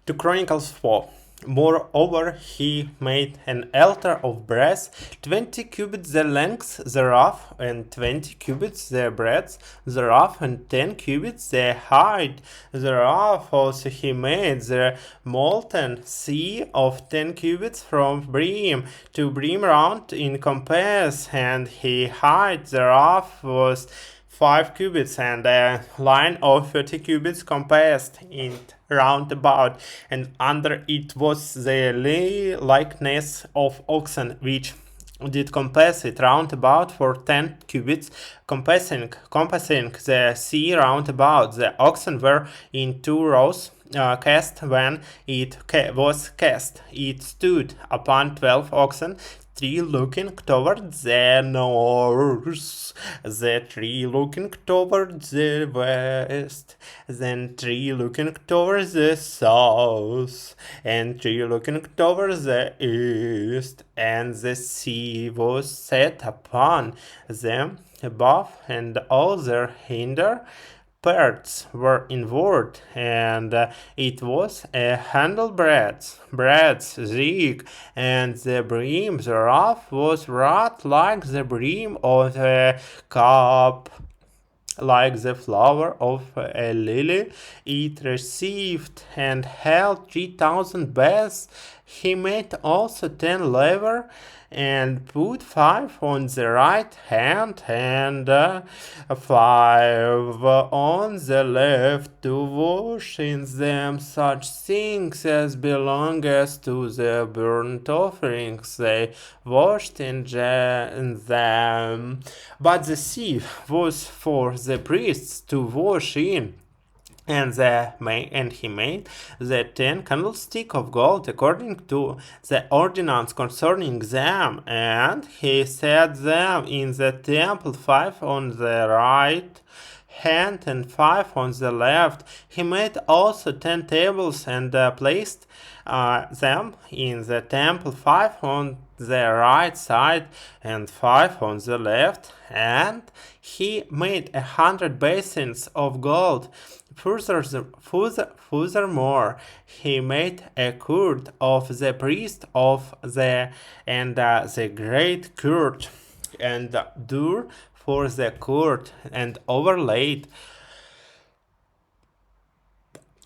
To Chronicles 4. Moreover, he made an altar of brass, 20 cubits the length thereof, and 20 cubits the breadth thereof, and 10 cubits the height thereof. Also he made the molten sea of 10 cubits from brim to brim round in compass, and the height thereof was 5 cubits, and a line of 30 cubits compassed it round about, and under it was the likeness of oxen, which did compass it round about for 10 cubits, compassing the sea round about. The oxen were in 2 rows, cast when it was cast. It stood upon 12 oxen, 3 looking toward the north, the 3 looking toward the west, then 3 looking toward the south, and 3 looking toward the east, and the sea was set upon them above, and all their hinder parts were inward, and it was a handle breadth thick, and the brim thereof was wrought like the brim of a cup, like the flower of a lily. It received and held 3,000 baths. He made also 10 laver, and put 5 on the right hand, and 5 on the left, to wash in them such things as belongeth to the burnt offerings. They washed in them. But the sea was for the priests to wash in. And he made the 10 candlestick of gold according to the ordinance concerning them, and he set them in the temple, 5 on the right hand and 5 on the left. He made also 10 tables, and placed them in the temple, 5 on the right side and 5 on the left. And he made 100 basins of gold. Furthermore, he made a court of the priest of the great court, and door for the court, and overlaid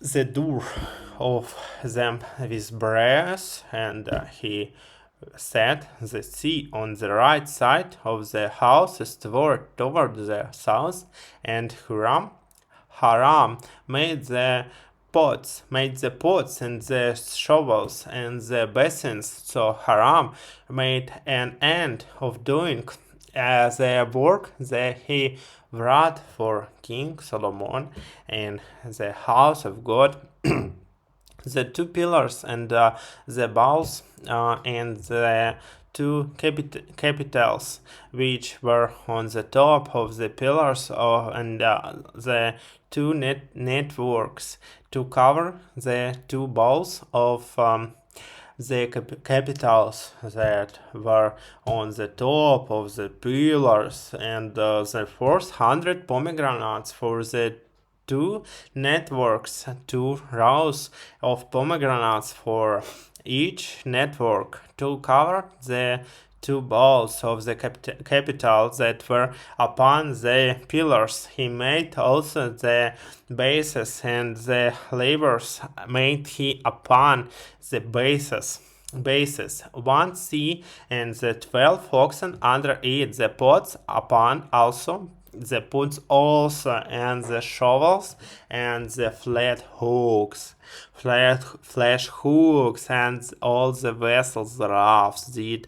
the door of them with brass, and he set the sea on the right side of the house toward the south, and Haram made the pots and the shovels and the basins. So Haram made an end of doing the work that he wrought for King Solomon in the house of God. The 2 pillars and the bowls and the 2 capitals, which were on the top of the pillars, and the 2 networks to cover the 2 bowls of the capitals that were on the top of the pillars, and the 400 pomegranates for the 2 networks, 2 rows of pomegranates for each network, to cover the 2 balls of the capital that were upon the pillars. He made also the bases, and the labors made he upon the bases, 1 sea, and the 12 oxen under it, the pots upon also, and the shovels, and the flat hooks, and all the vessels thereof did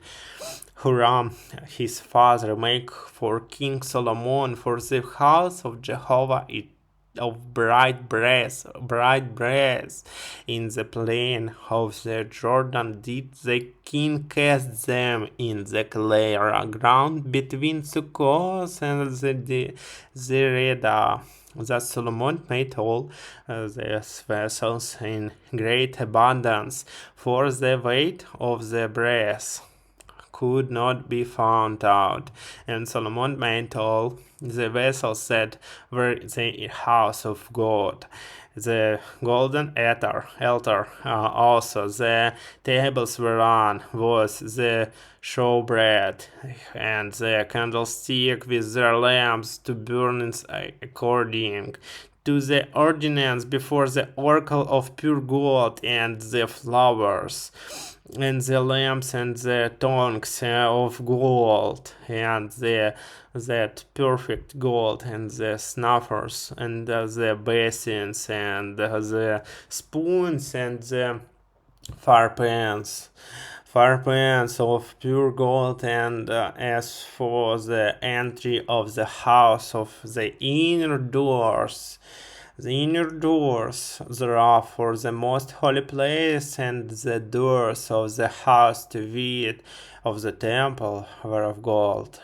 Huram his father make for King Solomon for the house of Jehovah of bright brass in the plain of the Jordan. Did the king cast them in the clay ground between Sukkot and the Zereda. Thus Solomon made all these vessels in great abundance, for the weight of the brass could not be found out. And Solomon made all the vessels that were the house of God. the golden altar. Also, the tables whereon was the showbread, and the candlestick with their lamps to burn according to the ordinance before the oracle of pure gold, and the flowers, and the lamps, and the tongues of gold, and that perfect gold, and the snuffers, and the basins, and the spoons, and the fire pans of pure gold. And as for the entry of the house, of the inner doors, there are for the most holy place, and the doors of the house to wit of the temple were of gold.